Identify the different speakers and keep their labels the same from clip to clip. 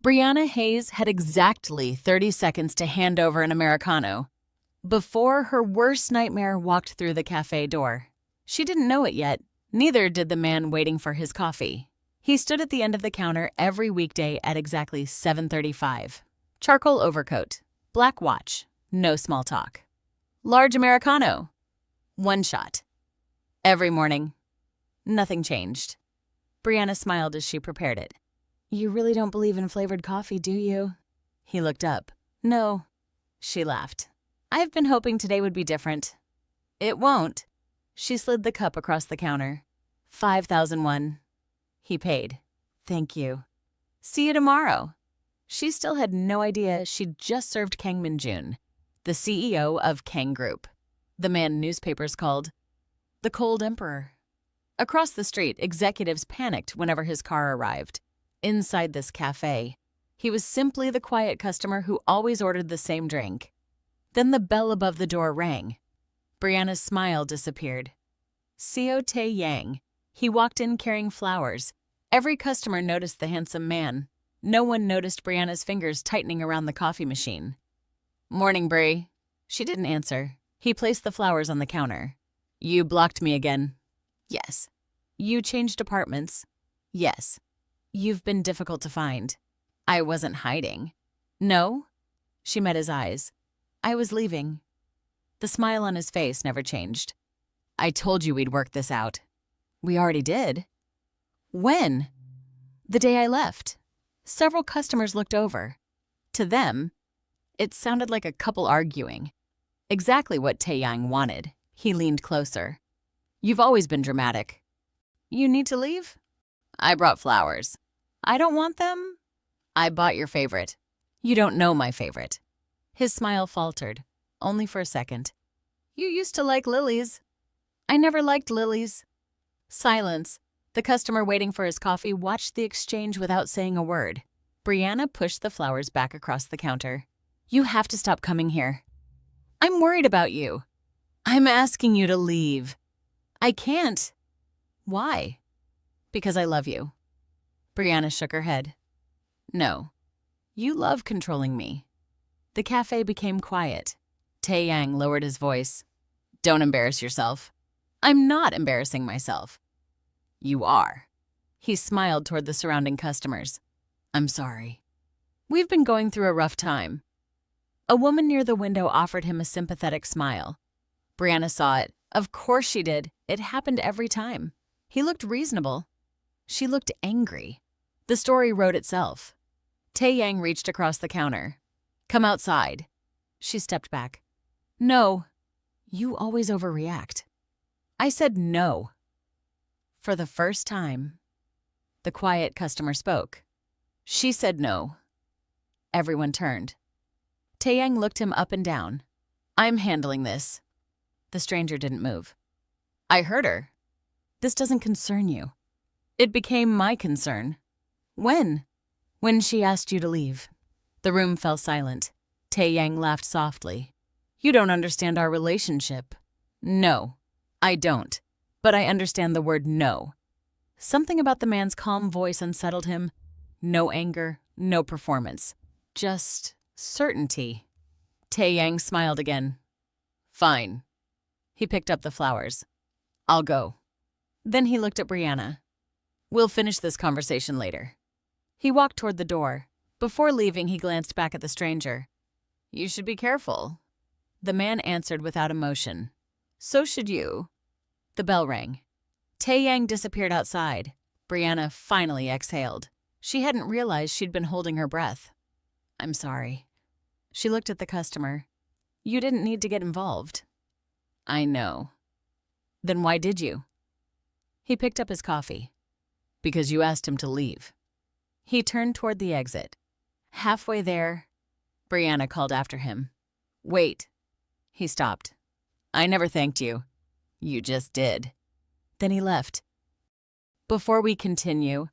Speaker 1: Breanna Hayes had exactly 30 seconds to hand over an Americano before her worst nightmare walked through the cafe door. She didn't know it yet, neither did the man waiting for his coffee. He stood at the end of the counter every weekday at exactly 7:35. Charcoal overcoat, black watch, no small talk. Large Americano, one shot. Every morning. Nothing changed. Breanna smiled as she prepared it. "You really don't believe in flavored coffee, do you?" He looked up. "No." She laughed. "I've been hoping today would be different." "It won't." She slid the cup across the counter. 5,001. He paid. "Thank you." "See you tomorrow." She still had no idea she'd just served Kang Min-jun, the CEO of Kang Group, the man newspapers called the Cold Emperor. Across the street, executives panicked whenever his car arrived. Inside this cafe, he was simply the quiet customer who always ordered the same drink. Then the bell above the door rang. Breanna's smile disappeared. Seo Tae-yang. He walked in carrying flowers. Every customer noticed the handsome man. No one noticed Breanna's fingers tightening around the coffee machine. "Morning, Bree." She didn't answer. He placed the flowers on the counter. "You blocked me again." "Yes." "You changed apartments." "Yes." "You've been difficult to find." "I wasn't hiding." "No?" She met his eyes. "I was leaving." The smile on his face never changed. "I told you we'd work this out." "We already did." "When?" "The day I left." Several customers looked over. To them, it sounded like a couple arguing. Exactly what Tae-yang wanted. He leaned closer. "You've always been dramatic." "You need to leave?" "I brought flowers." "I don't want them." "I bought your favorite." "You don't know my favorite." His smile faltered, only for a second. "You used to like lilies." "I never liked lilies." Silence. The customer waiting for his coffee watched the exchange without saying a word. Breanna pushed the flowers back across the counter. "You have to stop coming here." "I'm worried about you." "I'm asking you to leave." "I can't." "Why?" "Because I love you." Breanna shook her head. "No. You love controlling me." The cafe became quiet. Tae-yang lowered his voice. "Don't embarrass yourself." "I'm not embarrassing myself." "You are." He smiled toward the surrounding customers. "I'm sorry. We've been going through a rough time." A woman near the window offered him a sympathetic smile. Breanna saw it. Of course she did. It happened every time. He looked reasonable. She looked angry. The story wrote itself. Tae-yang reached across the counter. "Come outside." She stepped back. "No." "You always overreact." "I said no." For the first time, the quiet customer spoke. She said no. Everyone turned. Tae-yang looked him up and down. "I'm handling this." The stranger didn't move. "I heard her." "This doesn't concern you." "It became my concern." "When?" "When she asked you to leave." The room fell silent. Tae-yang laughed softly. "You don't understand our relationship." "No, I don't. But I understand the word no." Something about the man's calm voice unsettled him. No anger, no performance. Just certainty. Tae-yang smiled again. "Fine." He picked up the flowers. "I'll go." Then he looked at Breanna. "We'll finish this conversation later." He walked toward the door. Before leaving, he glanced back at the stranger. "You should be careful." The man answered without emotion. "So should you." The bell rang. Tae-yang disappeared outside. Breanna finally exhaled. She hadn't realized she'd been holding her breath. "I'm sorry." She looked at the customer. "You didn't need to get involved." "I know." "Then why did you?" He picked up his coffee. "Because you asked him to leave." He turned toward the exit. Halfway there, Breanna called after him. "Wait." He stopped. "I never thanked you." "You just did." Then he left. Before we continue,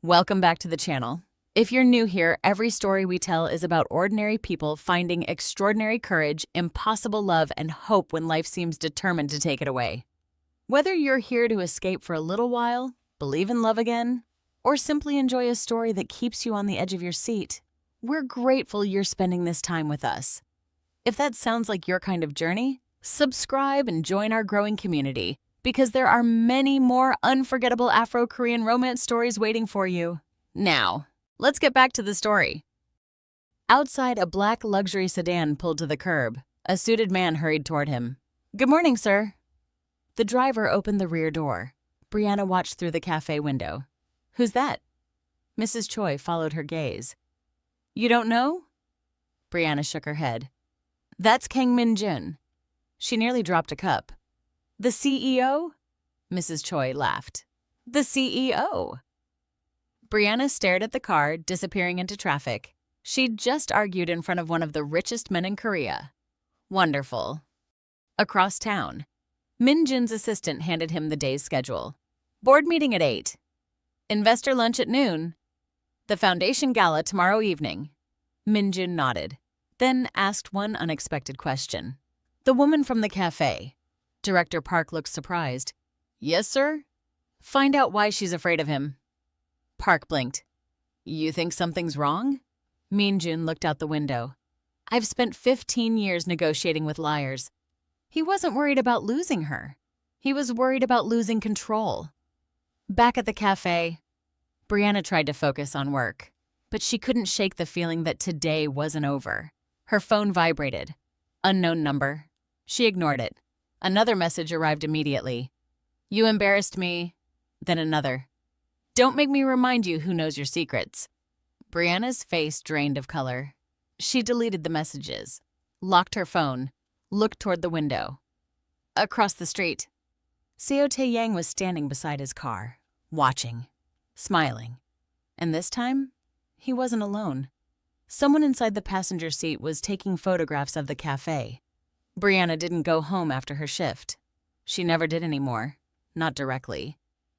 Speaker 1: welcome back to the channel. If you're new here, every story we tell is about ordinary people finding extraordinary courage, impossible love, and hope when life seems determined to take it away. Whether you're here to escape for a little while, believe in love again, or simply enjoy a story that keeps you on the edge of your seat, we're grateful you're spending this time with us. If that sounds like your kind of journey, subscribe and join our growing community, because there are many more unforgettable Afro-Korean romance stories waiting for you. Now, let's get back to the story. Outside, a black luxury sedan pulled to the curb. A suited man hurried toward him. "Good morning, sir." The driver opened the rear door. Breanna watched through the cafe window. "Who's that?" Mrs. Choi followed her gaze. "You don't know?" Breanna shook her head. "That's Kang Min-jun." She nearly dropped a cup. "The CEO?" Mrs. Choi laughed. "The CEO." Breanna stared at the car disappearing into traffic. She'd just argued in front of one of the richest men in Korea. Wonderful. Across town, Min-jun's assistant handed him the day's schedule. Board meeting at 8. Investor lunch at noon. The foundation gala tomorrow evening. Min-jun nodded, then asked one unexpected question. "The woman from the cafe." Director Park looked surprised. "Yes, sir?" "Find out why she's afraid of him." Park blinked. "You think something's wrong?" Min-jun looked out the window. "I've spent 15 years negotiating with liars." He wasn't worried about losing her. He was worried about losing control. Back at the cafe, Breanna tried to focus on work, but she couldn't shake the feeling that today wasn't over. Her phone vibrated. Unknown number. She ignored it. Another message arrived immediately. "You embarrassed me." Then another. "Don't make me remind you who knows your secrets." Breanna's face drained of color. She deleted the messages, locked her phone, looked toward the window. Across the street, Seo Tae-yang was standing beside his car, watching, smiling. And this time, he wasn't alone. Someone inside the passenger seat was taking photographs of the cafe. Breanna didn't go home after her shift. She never did anymore, not directly.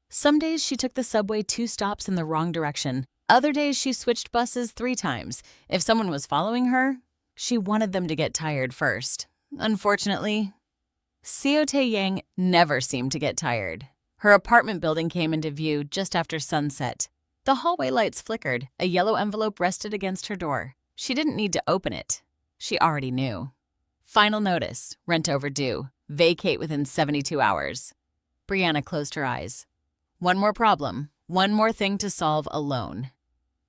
Speaker 1: Some days she took the subway 2 stops in the wrong direction. Other days she switched buses 3 times. If someone was following her, she wanted them to get tired first. Unfortunately, Seo Tae-yang never seemed to get tired. Her apartment building came into view just after sunset. The hallway lights flickered. A yellow envelope rested against her door. She didn't need to open it. She already knew. Final notice, rent overdue. Vacate within 72 hours. Breanna closed her eyes. One more problem. One more thing to solve alone.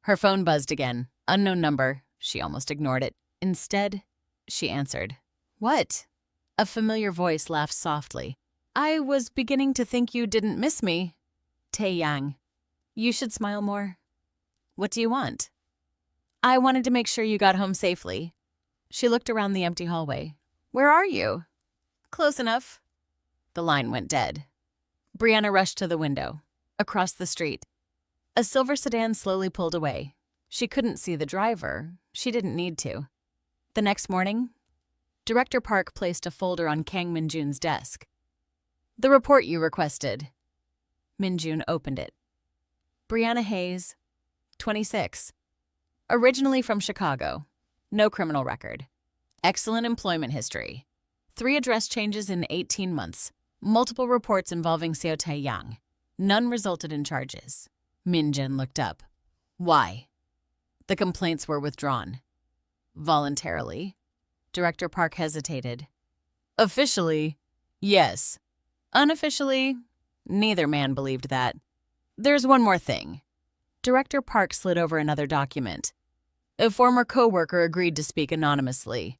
Speaker 1: Her phone buzzed again. Unknown number. She almost ignored it. Instead, she answered. "What?" A familiar voice laughed softly. "I was beginning to think you didn't miss me." Tae-yang. "You should smile more." "What do you want?" "I wanted to make sure you got home safely." She looked around the empty hallway. "Where are you?" "Close enough." The line went dead. Breanna rushed to the window. Across the street, a silver sedan slowly pulled away. She couldn't see the driver. She didn't need to. The next morning, Director Park placed a folder on Kang Min-jun's desk. "The report you requested." Min-jun opened it. Breanna Hayes, 26. Originally from Chicago. No criminal record. Excellent employment history. 3 address changes in 18 months. Multiple reports involving Seo Tae-yang. None resulted in charges. Min-jun looked up. "Why?" The complaints were withdrawn. "Voluntarily?" Director Park hesitated. "Officially, yes. Unofficially, neither man believed that. There's one more thing." Director Park slid over another document. "A former co-worker agreed to speak anonymously."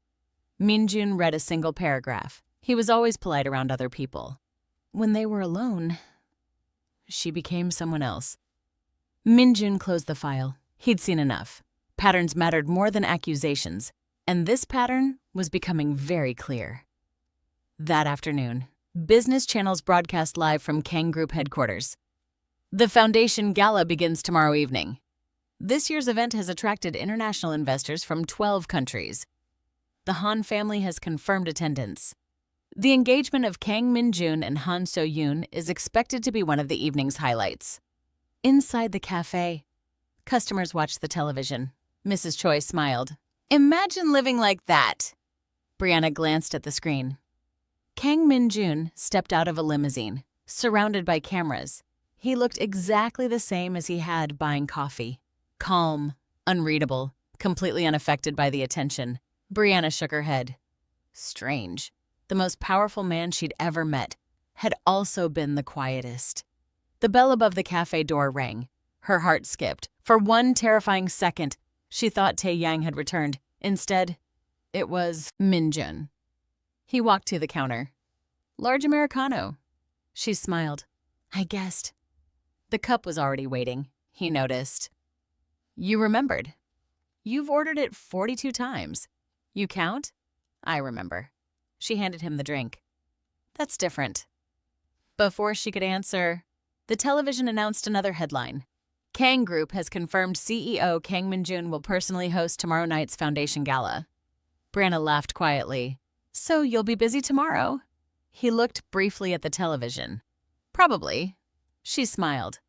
Speaker 1: Min-jun read a single paragraph. He was always polite around other people. When they were alone, she became someone else. Min-jun closed the file. He'd seen enough. Patterns mattered more than accusations, and this pattern was becoming very clear. That afternoon, business channels broadcast live from Kang Group headquarters. "The Foundation Gala begins tomorrow evening. This year's event has attracted international investors from 12 countries. The Han family has confirmed attendance. The engagement of Kang Min-jun and Han So-yoon is expected to be one of the evening's highlights." Inside the cafe, customers watched the television. Mrs. Choi smiled. "Imagine living like that." Breanna glanced at the screen. Kang Min-jun stepped out of a limousine, surrounded by cameras. He looked exactly the same as he had buying coffee. Calm, unreadable, completely unaffected by the attention. Breanna shook her head. Strange. The most powerful man she'd ever met had also been the quietest. The bell above the cafe door rang. Her heart skipped. For one terrifying second, she thought Tae-yang had returned. Instead, it was Min-jun. He walked to the counter. Large Americano. She smiled. I guessed. The cup was already waiting, he noticed. You remembered. You've ordered it 42 times. You count? I remember. She handed him the drink. That's different. Before she could answer, the television announced another headline. Kang Group has confirmed CEO Kang Min-jun will personally host tomorrow night's foundation gala. Breanna laughed quietly. So you'll be busy tomorrow? He looked briefly at the television. Probably. She smiled.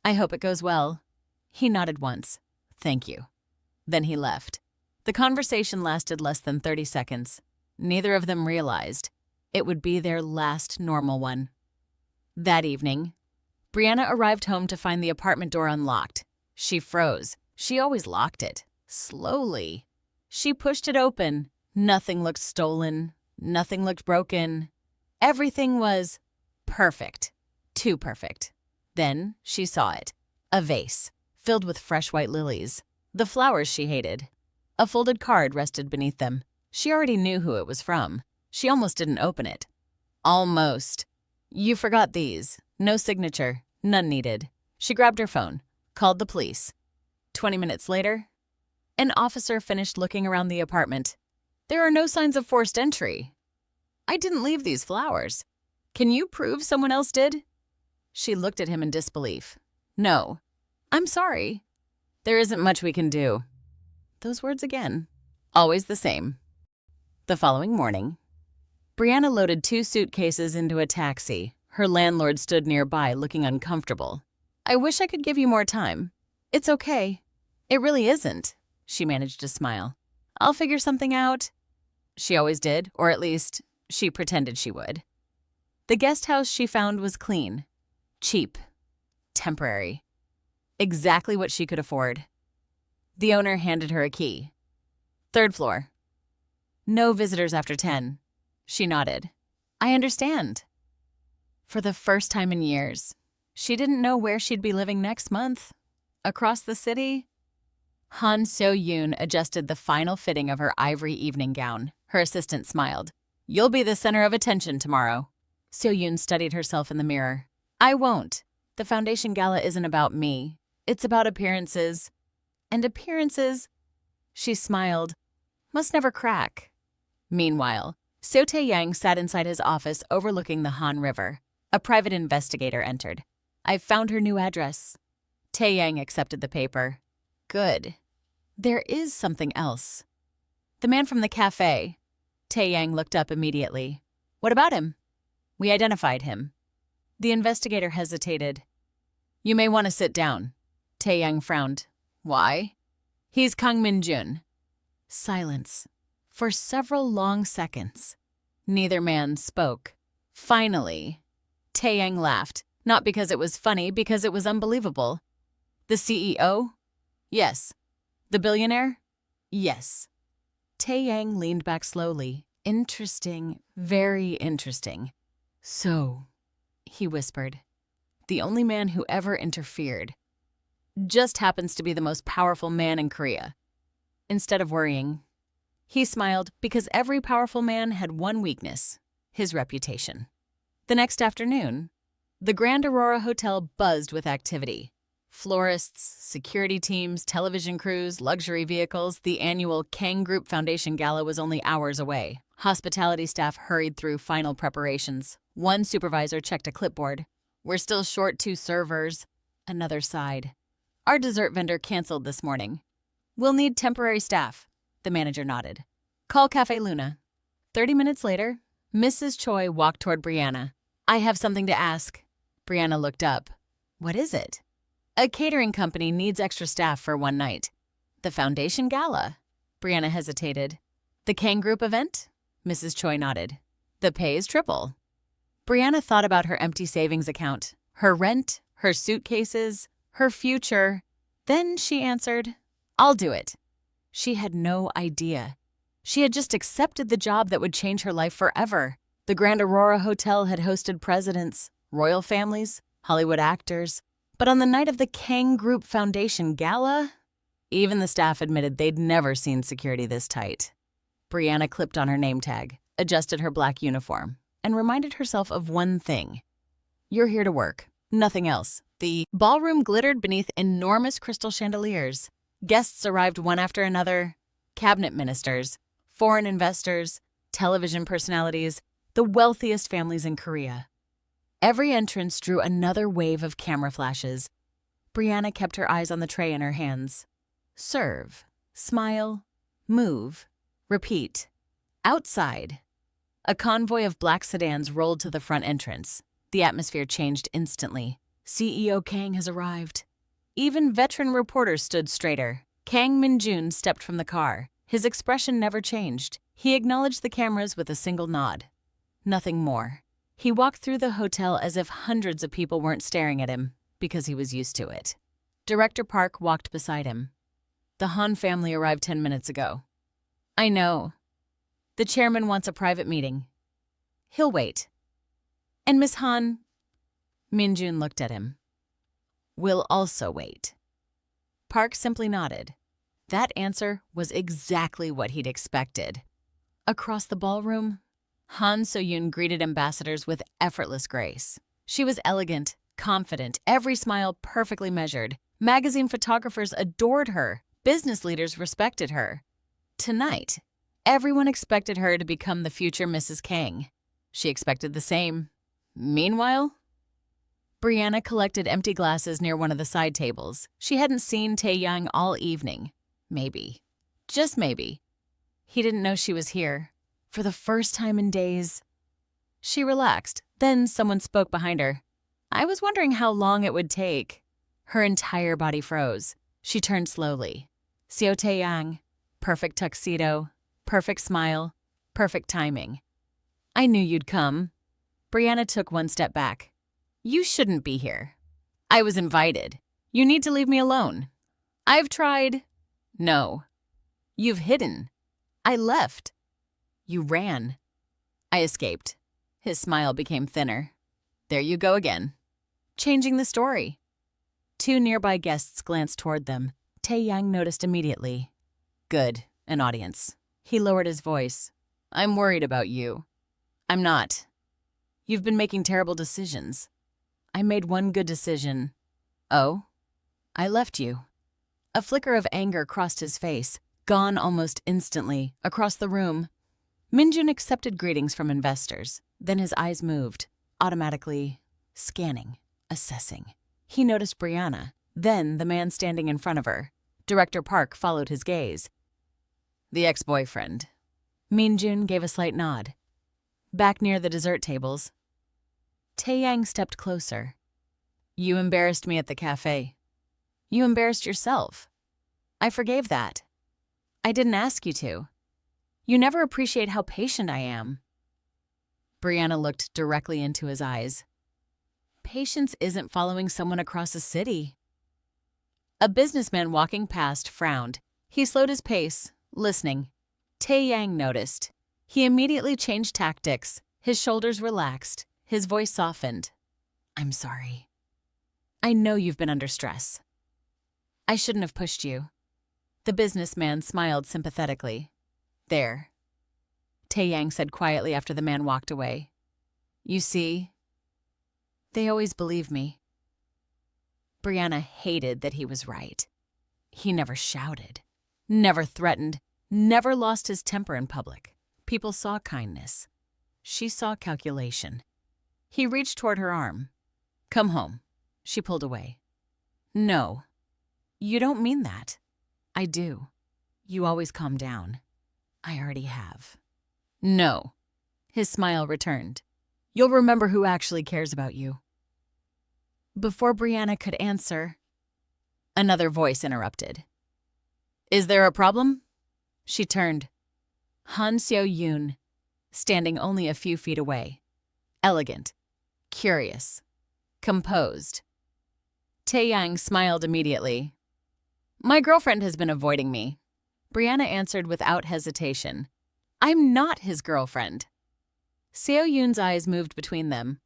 Speaker 1: I hope it goes well. He nodded once. Thank you. Then he left. The conversation lasted less than 30 seconds. Neither of them realized it would be their last normal one. That evening, Breanna arrived home to find the apartment door unlocked. She froze. She always locked it. Slowly. She pushed it open. Nothing looked stolen. Nothing looked broken. Everything was perfect. Too perfect. Then she saw it. A vase, filled with fresh white lilies. The flowers she hated. A folded card rested beneath them. She already knew who it was from. She almost didn't open it. Almost. You forgot these. No signature. None needed. She grabbed her phone. Called the police. 20 minutes later, an officer finished looking around the apartment. There are no signs of forced entry. I didn't leave these flowers. Can you prove someone else did? She looked at him in disbelief. No. I'm sorry. There isn't much we can do. Those words again. Always the same. The following morning, Breanna loaded 2 suitcases into a taxi. Her landlord stood nearby, looking uncomfortable. I wish I could give you more time. It's okay. It really isn't. She managed to smile. I'll figure something out. She always did, or at least, she pretended she would. The guest house she found was clean, cheap, temporary. Exactly what she could afford. The owner handed her a key. 3rd floor. No visitors after 10. She nodded. I understand. For the first time in years, she didn't know where she'd be living next month. Across the city? Han So-yoon adjusted the final fitting of her ivory evening gown. Her assistant smiled. You'll be the center of attention tomorrow. So-yoon studied herself in the mirror. I won't. The foundation gala isn't about me. It's about appearances. And appearances, she smiled, must never crack. Meanwhile, So Tae-yang sat inside his office overlooking the Han River. A private investigator entered. I've found her new address. Tae-yang accepted the paper. Good. There is something else. The man from the cafe. Tae-yang looked up immediately. What about him? We identified him. The investigator hesitated. You may want to sit down. Tae-yang frowned. Why? He's Kang Min-jun. Silence. For several long seconds. Neither man spoke. Finally, Tae-yang laughed. Not because it was funny, because it was unbelievable. The CEO? Yes. The billionaire? Yes. Tae-yang leaned back slowly. Interesting, very interesting. So, he whispered, the only man who ever interfered just happens to be the most powerful man in Korea. Instead of worrying, he smiled because every powerful man had one weakness, his reputation. The next afternoon, the Grand Aurora Hotel buzzed with activity. Florists, security teams, television crews, luxury vehicles, the annual Kang Group Foundation Gala was only hours away. Hospitality staff hurried through final preparations. One supervisor checked a clipboard. We're still short 2 servers. Another sighed. Our dessert vendor canceled this morning. We'll need temporary staff. The manager nodded. Call Cafe Luna. 30 minutes later, Mrs. Choi walked toward Breanna. I have something to ask. Breanna looked up. What is it? A catering company needs extra staff for one night. The foundation gala. Breanna hesitated. The Kang Group event? Mrs. Choi nodded. The pay is triple. Breanna thought about her empty savings account, her rent, her suitcases, her future. Then she answered, "I'll do it." She had no idea. She had just accepted the job that would change her life forever. The Grand Aurora Hotel had hosted presidents, royal families, Hollywood actors. But on the night of the Kang Group Foundation gala, even the staff admitted they'd never seen security this tight. Breanna clipped on her name tag, adjusted her black uniform, and reminded herself of one thing. You're here to work, nothing else. The ballroom glittered beneath enormous crystal chandeliers. Guests arrived one after another: cabinet ministers, foreign investors, television personalities, the wealthiest families in Korea. Every entrance drew another wave of camera flashes. Breanna kept her eyes on the tray in her hands. Serve, smile, move, repeat. Outside, a convoy of black sedans rolled to the front entrance. The atmosphere changed instantly. CEO Kang has arrived. Even veteran reporters stood straighter. Kang Min-jun stepped from the car. His expression never changed. He acknowledged the cameras with a single nod. Nothing more. He walked through the hotel as if hundreds of people weren't staring at him, because he was used to it. Director Park walked beside him. The Han family arrived 10 minutes ago. I know. The chairman wants a private meeting. He'll wait. And Miss Han, Min-jun looked at him, will also wait. Park simply nodded. That answer was exactly what he'd expected. Across the ballroom, Han So-yoon greeted ambassadors with effortless grace. She was elegant, confident, every smile perfectly measured. Magazine photographers adored her. Business leaders respected her. Tonight, everyone expected her to become the future Mrs. Kang. She expected the same. Meanwhile, Breanna collected empty glasses near one of the side tables. She hadn't seen Tae-yang all evening. Maybe, just maybe, he didn't know she was here. For the first time in days. She relaxed. Then someone spoke behind her. I was wondering how long it would take. Her entire body froze. She turned slowly. Seo Tae-yang, perfect tuxedo, perfect smile, perfect timing. I knew you'd come. Breanna took one step back. You shouldn't be here. I was invited. You need to leave me alone. I've tried. No. You've hidden. I left. You ran. I escaped. His smile became thinner. There you go again. Changing the story. Two nearby guests glanced toward them. Tae-yang noticed immediately. Good, an audience. He lowered his voice. I'm worried about you. I'm not. You've been making terrible decisions. I made one good decision. Oh? I left you. A flicker of anger crossed his face, gone almost instantly, across the room. Min-jun accepted greetings from investors. Then his eyes moved, automatically scanning, assessing. He noticed Breanna, then the man standing in front of her. Director Park followed his gaze. The ex-boyfriend. Min-jun gave a slight nod. Back near the dessert tables, Tae-yang stepped closer. You embarrassed me at the cafe. You embarrassed yourself. I forgave that. I didn't ask you to. You never appreciate how patient I am. Breanna looked directly into his eyes. Patience isn't following someone across a city. A businessman walking past frowned. He slowed his pace, listening. Tae-yang noticed. He immediately changed tactics. His shoulders relaxed. His voice softened. I'm sorry. I know you've been under stress. I shouldn't have pushed you. The businessman smiled sympathetically. There. Tae-yang said quietly after the man walked away. You see, they always believe me. Breanna hated that he was right. He never shouted, never threatened, never lost his temper in public. People saw kindness. She saw calculation. He reached toward her arm. Come home. She pulled away. No, you don't mean that. I do. You always calm down. I already have. No. His smile returned. You'll remember who actually cares about you. Before Breanna could answer, another voice interrupted. Is there a problem? She turned. Han So-yoon, standing only a few feet away. Elegant, curious, composed. Taeyang smiled immediately. My girlfriend has been avoiding me. Breanna answered without hesitation. I'm not his girlfriend. Seo Yoon's eyes moved between them.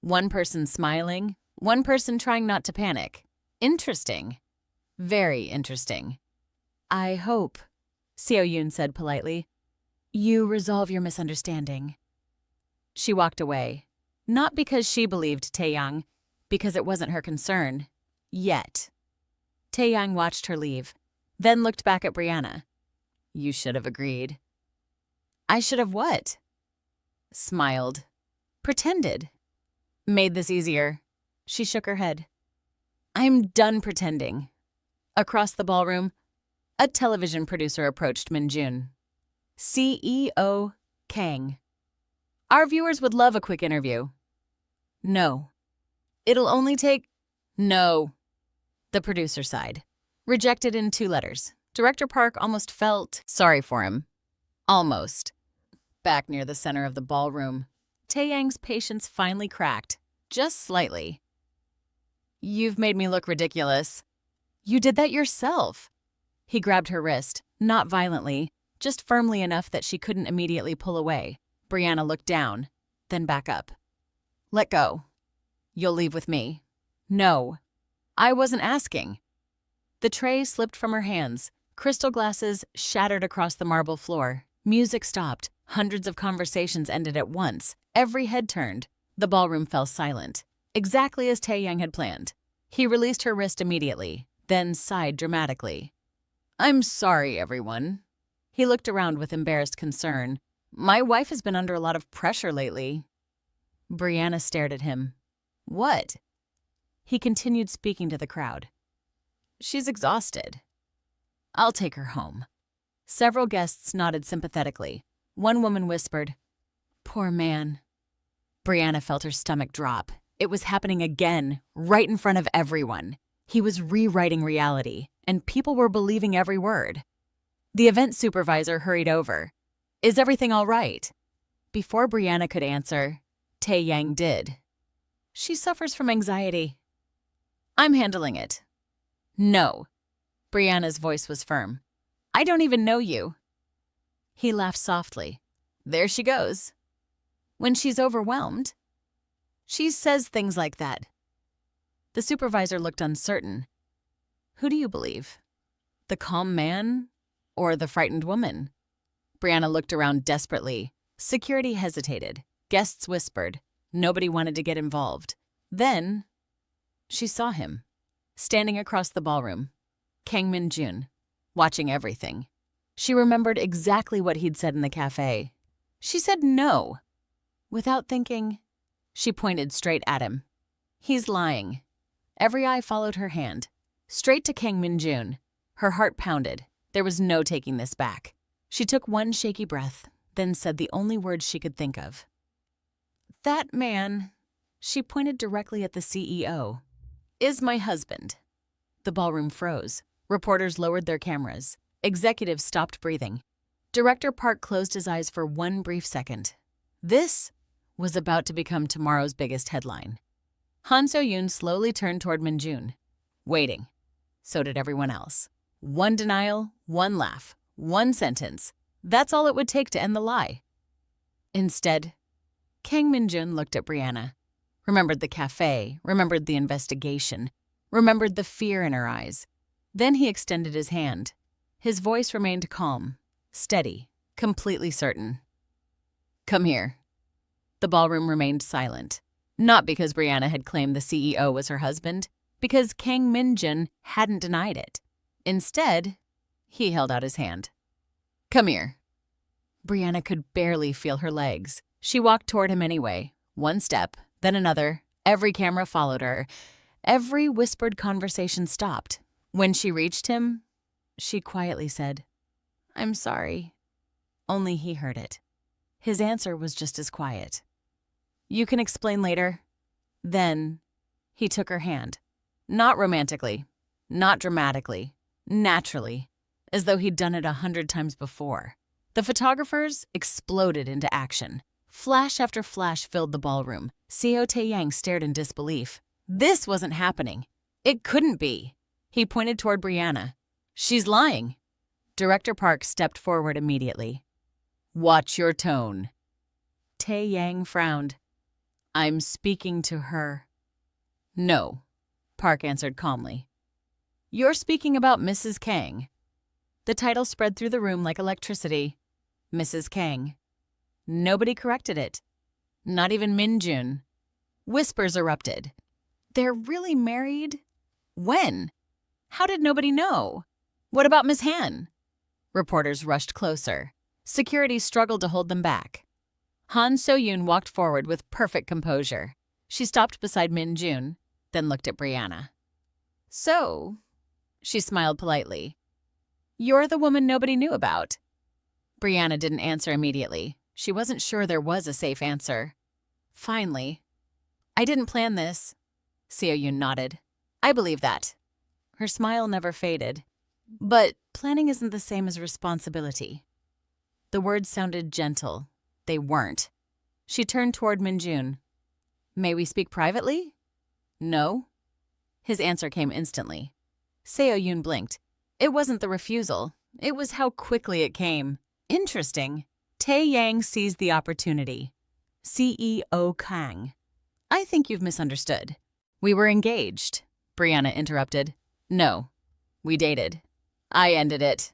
Speaker 1: One person smiling, one person trying not to panic. Interesting. Very interesting. I hope, Seo Yoon said politely, you resolve your misunderstanding. She walked away, not because she believed Taeyang, because it wasn't her concern. Yet. Taeyang watched her leave, then looked back at Breanna. You should have agreed. I should have what? Smiled. Pretended. Made this easier. She shook her head. I'm done pretending. Across the ballroom, a television producer approached Min-jun. CEO Kang. Our viewers would love a quick interview. No. It'll only take... No. The producer sighed. Rejected in 2 letters. Director Park almost felt sorry for him. Almost. Back near the center of the ballroom, Taeyang's patience finally cracked. Just slightly. You've made me look ridiculous. You did that yourself. He grabbed her wrist, not violently, just firmly enough that she couldn't immediately pull away. Breanna looked down, then back up. Let go. You'll leave with me. No. I wasn't asking. The tray slipped from her hands. Crystal glasses shattered across the marble floor. Music stopped. Hundreds of conversations ended at once. Every head turned. The ballroom fell silent, exactly as Taeyang had planned. He released her wrist immediately, then sighed dramatically. I'm sorry, everyone. He looked around with embarrassed concern. My wife has been under a lot of pressure lately. Breanna stared at him. What? He continued speaking to the crowd. She's exhausted. I'll take her home. Several guests nodded sympathetically. One woman whispered, Poor man. Breanna felt her stomach drop. It was happening again, right in front of everyone. He was rewriting reality, and people were believing every word. The event supervisor hurried over. Is everything all right? Before Breanna could answer, Taeyang did. She suffers from anxiety. I'm handling it. No. Brianna's voice was firm. I don't even know you. He laughed softly. There she goes. When she's overwhelmed, she says things like that. The supervisor looked uncertain. Who do you believe? The calm man or the frightened woman? Breanna looked around desperately. Security hesitated. Guests whispered. Nobody wanted to get involved. Then, she saw him, standing across the ballroom. Kang Min-jun, watching everything. She remembered exactly what he'd said in the cafe. She said no. Without thinking, she pointed straight at him. He's lying. Every eye followed her hand. Straight to Kang Min-jun. Her heart pounded. There was no taking this back. She took one shaky breath, then said the only words she could think of. That man, she pointed directly at the CEO, is my husband. The ballroom froze. Reporters lowered their cameras. Executives stopped breathing. Director Park closed his eyes for one brief second. This was about to become tomorrow's biggest headline. Han So-yoon slowly turned toward Min-jun, waiting. So did everyone else. One denial, one laugh, one sentence. That's all it would take to end the lie. Instead, Kang Min-jun looked at Breanna, remembered the cafe, remembered the investigation, remembered the fear in her eyes. Then he extended his hand. His voice remained calm, steady, completely certain. Come here. The ballroom remained silent. Not because Breanna had claimed the CEO was her husband, because Kang Min-jun hadn't denied it. Instead, he held out his hand. Come here. Breanna could barely feel her legs. She walked toward him anyway. One step, then another. Every camera followed her. Every whispered conversation stopped. When she reached him, she quietly said, I'm sorry. Only he heard it. His answer was just as quiet. You can explain later. Then he took her hand. Not romantically, not dramatically, naturally, as though he'd done it 100 times before. The photographers exploded into action. Flash after flash filled the ballroom. Seo Taeyang stared in disbelief. This wasn't happening. It couldn't be. He pointed toward Breanna. She's lying. Director Park stepped forward immediately. Watch your tone. Tae-yang frowned. I'm speaking to her. No, Park answered calmly. You're speaking about Mrs. Kang. The title spread through the room like electricity. Mrs. Kang. Nobody corrected it. Not even Min-jun. Whispers erupted. They're really married? When? How did nobody know? What about Miss Han? Reporters rushed closer. Security struggled to hold them back. Han So-yoon walked forward with perfect composure. She stopped beside Min-jun, then looked at Breanna. So, she smiled politely. You're the woman nobody knew about. Breanna didn't answer immediately. She wasn't sure there was a safe answer. Finally, I didn't plan this. So-yoon nodded. I believe that. Her smile never faded. But planning isn't the same as responsibility. The words sounded gentle. They weren't. She turned toward Min-jun. May we speak privately? No. His answer came instantly. So-yoon blinked. It wasn't the refusal. It was how quickly it came. Interesting. Tae-yang seized the opportunity. CEO Kang. I think you've misunderstood. We were engaged. Breanna interrupted. No. We dated. I ended it.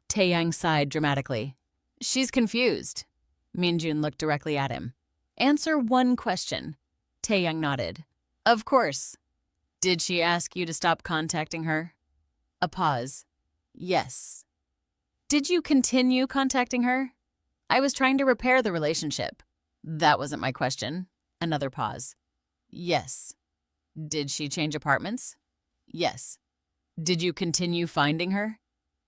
Speaker 1: Tae-yang sighed dramatically. She's confused. Min-jun looked directly at him. Answer one question. Tae-yang nodded. Of course. Did she ask you to stop contacting her? A pause. Yes. Did you continue contacting her? I was trying to repair the relationship. That wasn't my question. Another pause. Yes. Did she change apartments? Yes. Did you continue finding her?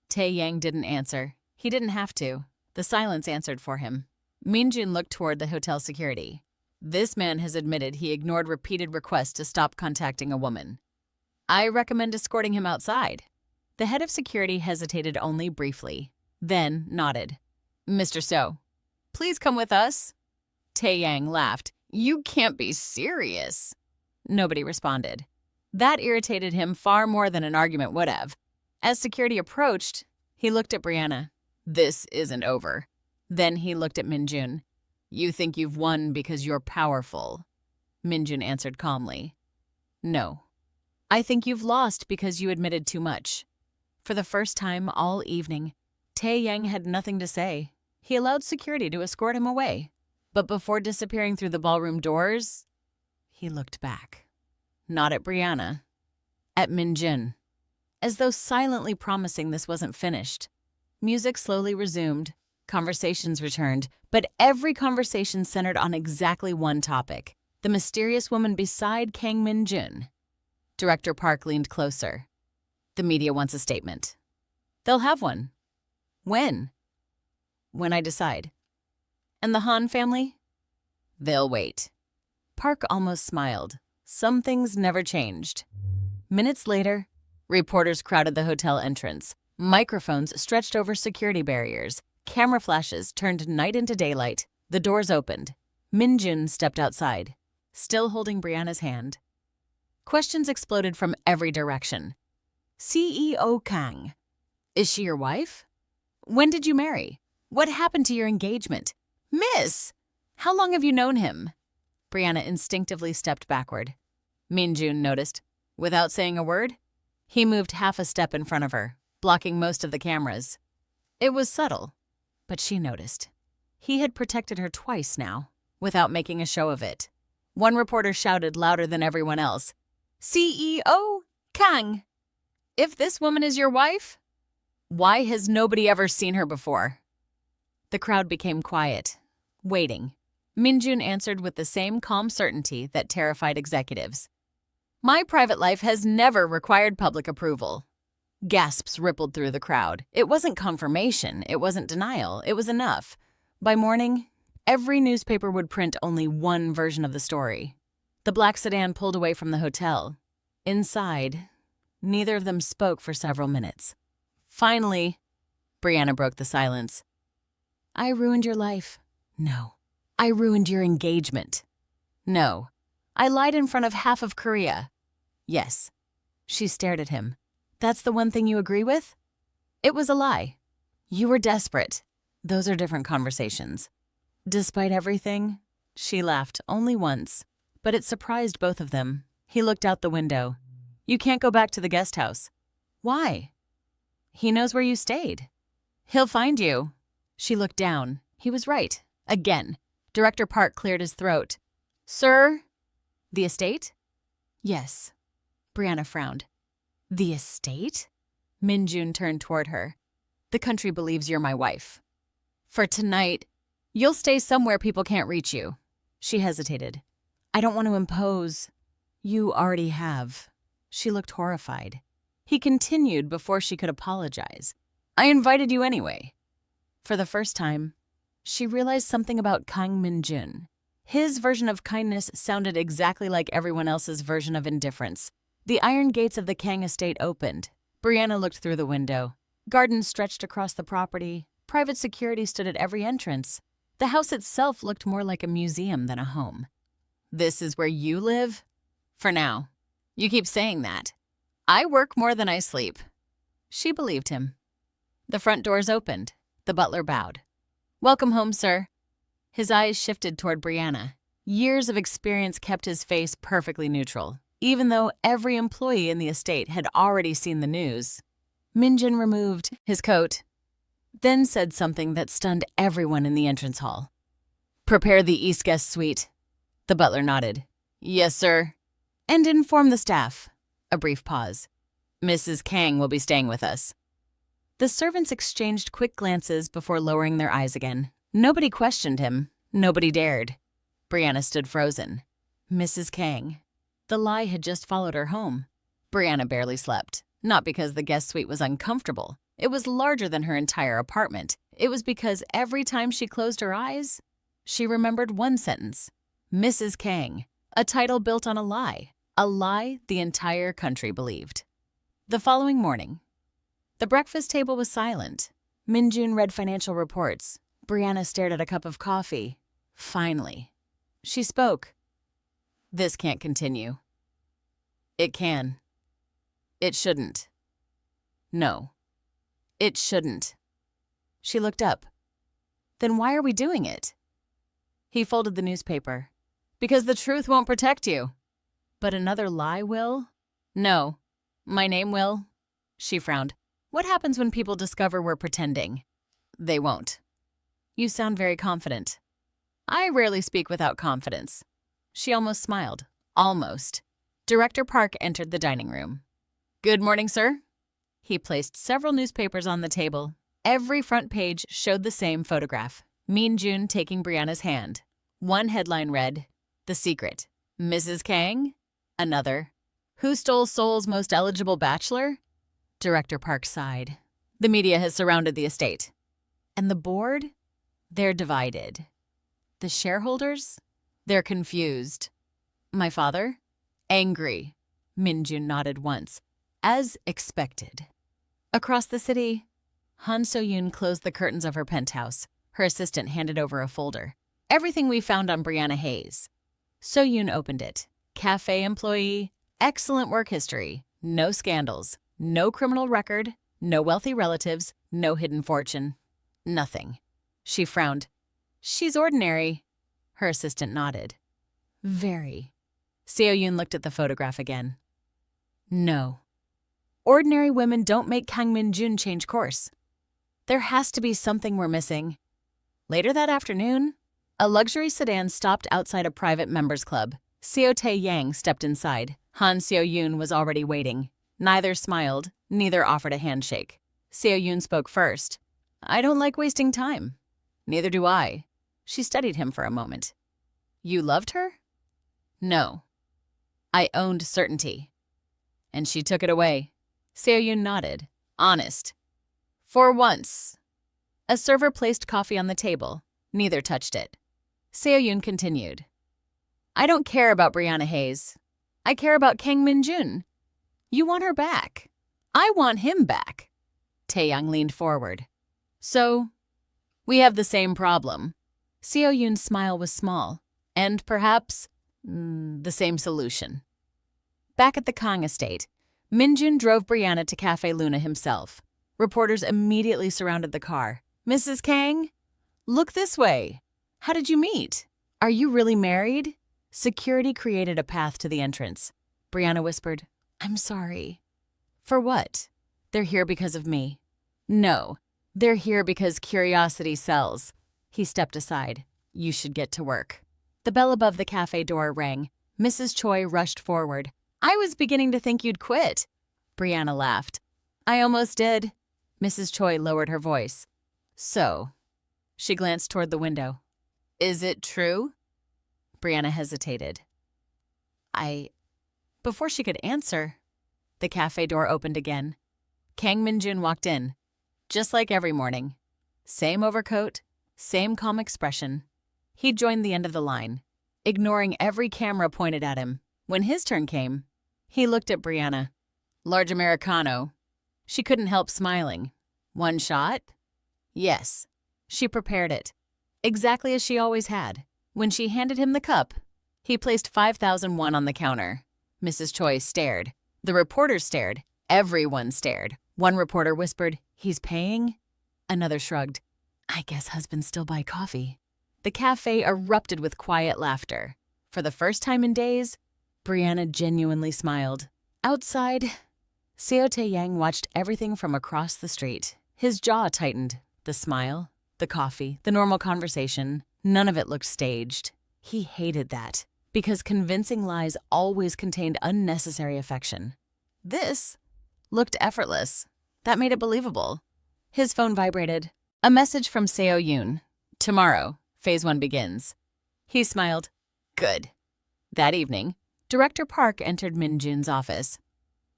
Speaker 1: Tae-yang didn't answer. He didn't have to. The silence answered for him. Min-jun looked toward the hotel security. This man has admitted he ignored repeated requests to stop contacting a woman. I recommend escorting him outside. The head of security hesitated only briefly, then nodded. Mr. So, please come with us. Tae-yang laughed. You can't be serious. Nobody responded. That irritated him far more than an argument would have. As security approached, he looked at Breanna. This isn't over. Then he looked at Min-jun. You think you've won because you're powerful. Min-jun answered calmly. No. I think you've lost because you admitted too much. For the first time all evening, Tae-yang had nothing to say. He allowed security to escort him away. But before disappearing through the ballroom doors, he looked back. Not at Breanna. At Min-jun. As though silently promising this wasn't finished. Music slowly resumed. Conversations returned, but every conversation centered on exactly one topic, the mysterious woman beside Kang Min-jun. Director Park leaned closer. The media wants a statement. They'll have one. When? When I decide. And the Han family? They'll wait. Park almost smiled. Some things never changed. Minutes later, reporters crowded the hotel entrance. Microphones stretched over security barriers. Camera flashes turned night into daylight. The doors opened. Min-jun stepped outside, still holding Breanna's hand. Questions exploded from every direction. CEO Kang. Is she your wife? When did you marry? What happened to your engagement? Miss! How long have you known him? Breanna instinctively stepped backward. Min-jun noticed. Without saying a word, he moved half a step in front of her, blocking most of the cameras. It was subtle. But she noticed. He had protected her twice now, without making a show of it. One reporter shouted louder than everyone else, CEO Kang! If this woman is your wife, why has nobody ever seen her before? The crowd became quiet, waiting. Min-jun answered with the same calm certainty that terrified executives. My private life has never required public approval. Gasps rippled through the crowd. It wasn't confirmation. It wasn't denial. It was enough. By morning, every newspaper would print only one version of the story. The black sedan pulled away from the hotel. Inside, neither of them spoke for several minutes. Finally, Breanna broke the silence. I ruined your life. No. I ruined your engagement. No. I lied in front of half of Korea. Yes. She stared at him. That's the one thing you agree with? It was a lie. You were desperate. Those are different conversations. Despite everything, she laughed only once, but it surprised both of them. He looked out the window. You can't go back to the guest house. Why? He knows where you stayed. He'll find you. She looked down. He was right. Again. Director Park cleared his throat. Sir? The estate? Yes. Breanna frowned. The estate? Min-jun turned toward her. The country believes you're my wife. For tonight, you'll stay somewhere people can't reach you. She hesitated. I don't want to impose. You already have. She looked horrified. He continued before she could apologize. I invited you anyway. For the first time, she realized something about Kang Min-jun. His version of kindness sounded exactly like everyone else's version of indifference. The iron gates of the Kang estate opened. Breanna looked through the window. Gardens stretched across the property. Private security stood at every entrance. The house itself looked more like a museum than a home. This is where you live? For now. You keep saying that. I work more than I sleep. She believed him. The front doors opened. The butler bowed. Welcome home, sir. His eyes shifted toward Breanna. Years of experience kept his face perfectly neutral, even though every employee in the estate had already seen the news. Min-jun removed his coat, then said something that stunned everyone in the entrance hall. Prepare the East Guest Suite. The butler nodded. Yes, sir. And inform the staff. A brief pause. Mrs. Kang will be staying with us. The servants exchanged quick glances before lowering their eyes again. Nobody questioned him. Nobody dared. Breanna stood frozen. Mrs. Kang. The lie had just followed her home. Breanna barely slept. Not because the guest suite was uncomfortable. It was larger than her entire apartment. It was because every time she closed her eyes, she remembered one sentence. Mrs. Kang. A title built on a lie. A lie the entire country believed. The following morning, the breakfast table was silent. Min-jun read financial reports. Breanna stared at a cup of coffee. Finally, she spoke. This can't continue. It can. It shouldn't. No, it shouldn't. She looked up. Then why are we doing it? He folded the newspaper. Because the truth won't protect you. But another lie will? No. My name will? She frowned. What happens when people discover we're pretending? They won't. You sound very confident. I rarely speak without confidence. She almost smiled. Almost. Director Park entered the dining room. Good morning, sir. He placed several newspapers on the table. Every front page showed the same photograph. Min-jun taking Breanna's hand. One headline read, The Secret. Mrs. Kang? Another, Who stole Seoul's most eligible bachelor? Director Park sighed. The media has surrounded the estate. And the board? They're divided. The shareholders? They're confused. My father? Angry. Min-jun nodded once. As expected. Across the city, Han So-yoon closed the curtains of her penthouse. Her assistant handed over a folder. Everything we found on Breanna Hayes. So-yoon opened it. Cafe employee, excellent work history, no scandals, no criminal record, no wealthy relatives, no hidden fortune. Nothing. She frowned. She's ordinary. Her assistant nodded. Very. Seo-yoon looked at the photograph again. No. Ordinary women don't make Kang Min-jun change course. There has to be something we're missing. Later that afternoon, a luxury sedan stopped outside a private members club. Seo Tae-yang stepped inside. Han Seo-yoon was already waiting. Neither smiled, neither offered a handshake. Seo-yoon spoke first. I don't like wasting time. Neither do I. She studied him for a moment. You loved her? No. I owned certainty. And she took it away. Seo-yoon nodded. Honest. For once. A server placed coffee on the table. Neither touched it. Seo-yoon continued. I don't care about Breanna Hayes. I care about Kang Min-jun. You want her back. I want him back. Tae-young leaned forward. So, we have the same problem. Seo-yoon's smile was small. And perhaps, the same solution. Back at the Kang estate, Min-jun drove Breanna to Cafe Luna himself. Reporters immediately surrounded the car. "Mrs. Kang? Look this way. How did you meet? Are you really married?" Security created a path to the entrance. Breanna whispered, "I'm sorry." "For what?" "They're here because of me." "No, they're here because curiosity sells." He stepped aside. "You should get to work." The bell above the cafe door rang. Mrs. Choi rushed forward. "I was beginning to think you'd quit." Breanna laughed. "I almost did." Mrs. Choi lowered her voice. "So?" She glanced toward the window. "Is it true?" Breanna hesitated. Before she could answer, the cafe door opened again. Kang Min-jun walked in, just like every morning. Same overcoat, same calm expression. He joined the end of the line, ignoring every camera pointed at him. When his turn came, he looked at Breanna. "Large Americano." She couldn't help smiling. "One shot?" "Yes." She prepared it, exactly as she always had. When she handed him the cup, he placed 5,001 on the counter. Mrs. Choi stared. The reporters stared. Everyone stared. One reporter whispered, "He's paying?" Another shrugged. "I guess husbands still buy coffee." The cafe erupted with quiet laughter. For the first time in days, Breanna genuinely smiled. Outside, Seo Tae-yang watched everything from across the street. His jaw tightened. The smile, the coffee, the normal conversation, none of it looked staged. He hated that, because convincing lies always contained unnecessary affection. This looked effortless. That made it believable. His phone vibrated. A message from Seo Yoon. "Tomorrow, Phase 1 begins." He smiled. "Good." That evening, Director Park entered Min-jun's office.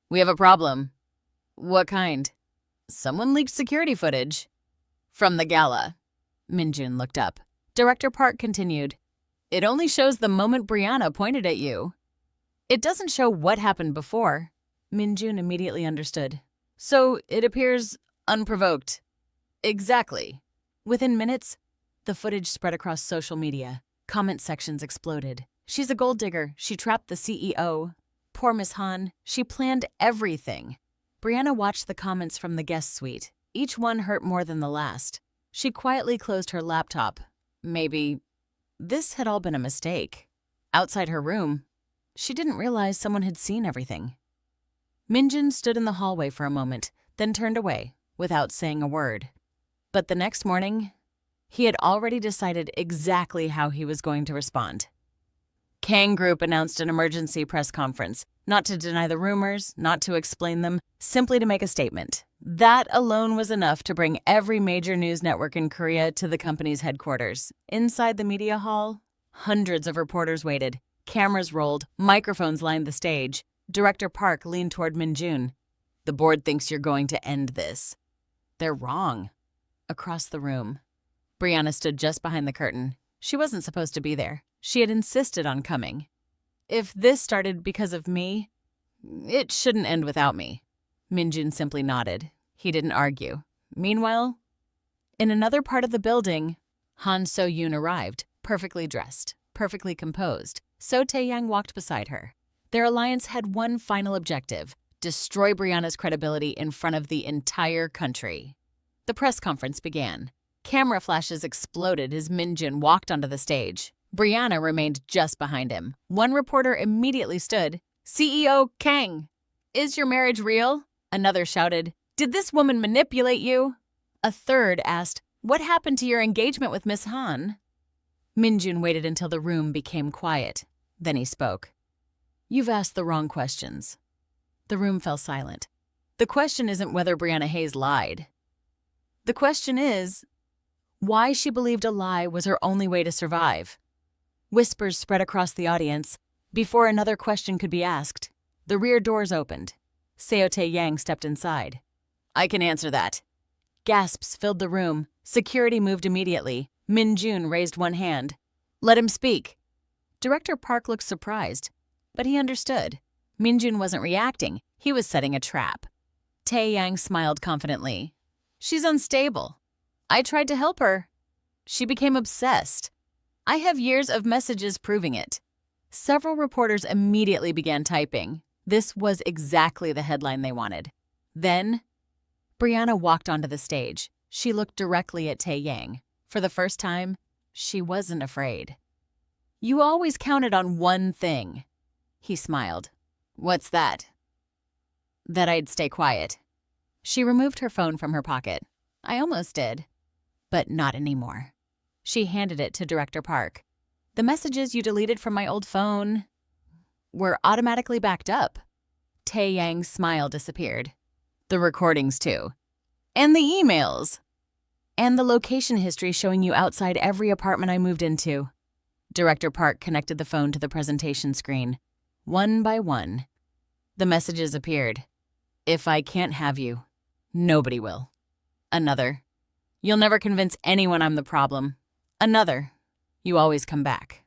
Speaker 1: "We have a problem." "What kind?" "Someone leaked security footage." "From the gala." Min-jun looked up. Director Park continued, "It only shows the moment Breanna pointed at you. It doesn't show what happened before." Min-jun immediately understood. "So it appears unprovoked." "Exactly." Within minutes, the footage spread across social media. Comment sections exploded. "She's a gold digger. She trapped the CEO. Poor Miss Han. She planned everything." Breanna watched the comments from the guest suite. Each one hurt more than the last. She quietly closed her laptop. Maybe this had all been a mistake. Outside her room, she didn't realize someone had seen everything. Min-jun stood in the hallway for a moment, then turned away, without saying a word. But the next morning, he had already decided exactly how he was going to respond. Kang Group announced an emergency press conference, not to deny the rumors, not to explain them, simply to make a statement. That alone was enough to bring every major news network in Korea to the company's headquarters. Inside the media hall, hundreds of reporters waited. Cameras rolled, microphones lined the stage. Director Park leaned toward Min-jun. "The board thinks you're going to end this." "They're wrong." Across the room, Breanna stood just behind the curtain. She wasn't supposed to be there. She had insisted on coming. "If this started because of me, it shouldn't end without me." Min-jun simply nodded. He didn't argue. Meanwhile, in another part of the building, Han So-yoon arrived, perfectly dressed, perfectly composed. So Tae-yang walked beside her. Their alliance had one final objective: destroy Breanna's credibility in front of the entire country. The press conference began. Camera flashes exploded as Min-jun walked onto the stage. Breanna remained just behind him. One reporter immediately stood. "CEO Kang, is your marriage real?" Another shouted, "Did this woman manipulate you?" A third asked, "What happened to your engagement with Miss Han?" Min-jun waited until the room became quiet. Then he spoke. "You've asked the wrong questions." The room fell silent. "The question isn't whether Breanna Hayes lied. The question is why she believed a lie was her only way to survive." Whispers spread across the audience. Before another question could be asked, the rear doors opened. Seo Tae-yang stepped inside. "I can answer that." Gasps filled the room. Security moved immediately. Min-jun raised one hand. "Let him speak." Director Park looked surprised, but he understood. Min-jun wasn't reacting. He was setting a trap. Tae-yang smiled confidently. "She's unstable. I tried to help her. She became obsessed. I have years of messages proving it." Several reporters immediately began typing. This was exactly the headline they wanted. Then, Breanna walked onto the stage. She looked directly at Tae-yang. For the first time, she wasn't afraid. "You always counted on one thing." He smiled. "What's that?" "That I'd stay quiet." She removed her phone from her pocket. "I almost did, but not anymore." She handed it to Director Park. "The messages you deleted from my old phone were automatically backed up." Tae-yang's smile disappeared. "The recordings, too. And the emails. And the location history showing you outside every apartment I moved into." Director Park connected the phone to the presentation screen. One by one, the messages appeared. "If I can't have you, nobody will." Another. "You'll never convince anyone I'm the problem." Another. "You always come back."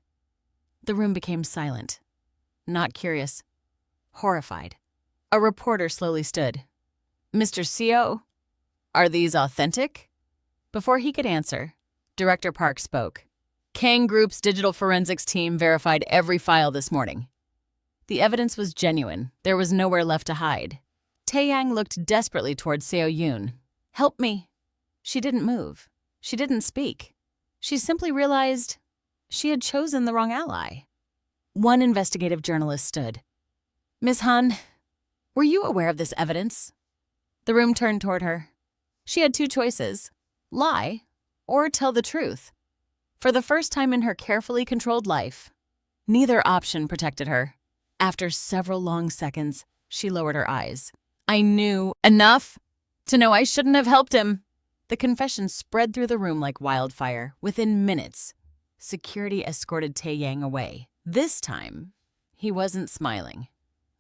Speaker 1: The room became silent. Not curious. Horrified. A reporter slowly stood. "Mr. Seo, are these authentic?" Before he could answer, Director Park spoke. "Kang Group's digital forensics team verified every file this morning. The evidence was genuine. There was nowhere left to hide." Tae-yang looked desperately toward Seo-yoon. "Help me." She didn't move. She didn't speak. She simply realized she had chosen the wrong ally. One investigative journalist stood. "Ms. Han, were you aware of this evidence?" The room turned toward her. She had two choices: lie or tell the truth. For the first time in her carefully controlled life, neither option protected her. After several long seconds, she lowered her eyes. "I knew enough to know I shouldn't have helped him." The confession spread through the room like wildfire. Within minutes, security escorted Tae-yang away. This time, he wasn't smiling.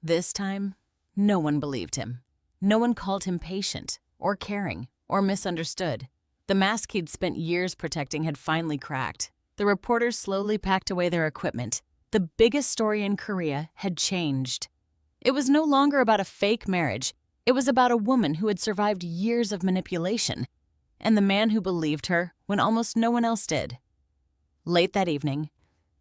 Speaker 1: This time, no one believed him. No one called him patient, or caring, or misunderstood. The mask he'd spent years protecting had finally cracked. The reporters slowly packed away their equipment. The biggest story in Korea had changed. It was no longer about a fake marriage. It was about a woman who had survived years of manipulation, and the man who believed her when almost no one else did. Late that evening,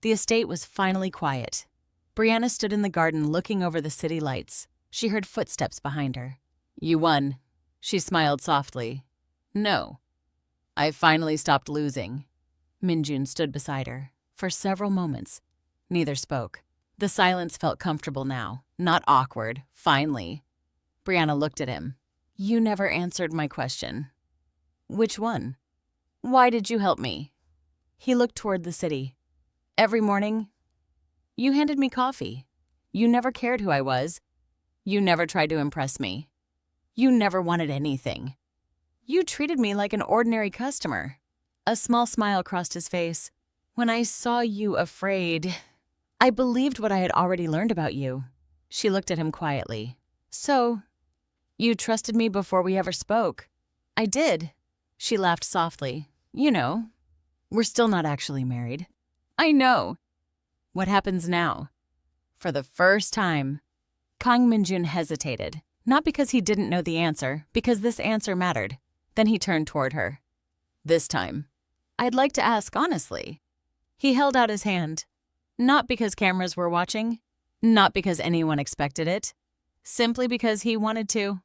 Speaker 1: the estate was finally quiet. Breanna stood in the garden looking over the city lights. She heard footsteps behind her. "You won." She smiled softly. "No. I finally stopped losing." Min-jun stood beside her. For several moments, neither spoke. The silence felt comfortable now, not awkward. Finally, Breanna looked at him. "You never answered my question." "Which one?" "Why did you help me?" He looked toward the city. "Every morning, you handed me coffee. You never cared who I was. You never tried to impress me. You never wanted anything. You treated me like an ordinary customer." A small smile crossed his face. "When I saw you afraid, I believed what I had already learned about you." She looked at him quietly. "So, you trusted me before we ever spoke." "I did." She laughed softly. "You know, we're still not actually married." "I know." "What happens now?" For the first time, Kang Min-jun hesitated, not because he didn't know the answer, because this answer mattered. Then he turned toward her. "This time, I'd like to ask honestly." He held out his hand. Not because cameras were watching, not because anyone expected it, simply because he wanted to.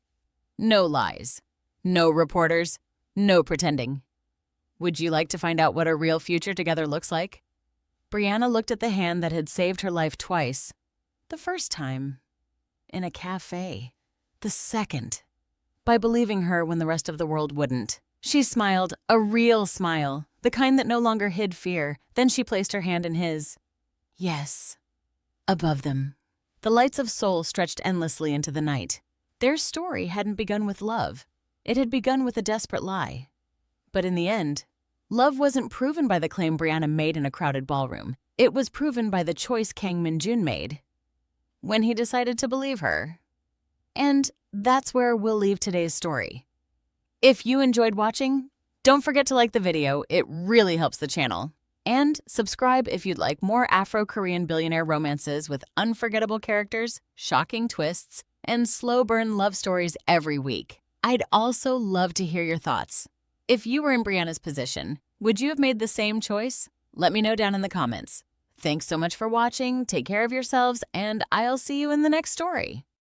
Speaker 1: No lies, no reporters, no pretending. "Would you like to find out what a real future together looks like?" Breanna looked at the hand that had saved her life twice. The first time, in a cafe. The second, by believing her when the rest of the world wouldn't. She smiled, a real smile, the kind that no longer hid fear. Then she placed her hand in his. "Yes." Above them, the lights of Seoul stretched endlessly into the night. Their story hadn't begun with love. It had begun with a desperate lie. But in the end, love wasn't proven by the claim Breanna made in a crowded ballroom. It was proven by the choice Kang Min-jun made when he decided to believe her. And that's where we'll leave today's story. If you enjoyed watching, don't forget to like the video. It really helps the channel. And subscribe if you'd like more Afro-Korean billionaire romances with unforgettable characters, shocking twists, and slow-burn love stories every week. I'd also love to hear your thoughts. If you were in Breanna's position, would you have made the same choice? Let me know down in the comments. Thanks so much for watching, take care of yourselves, and I'll see you in the next story.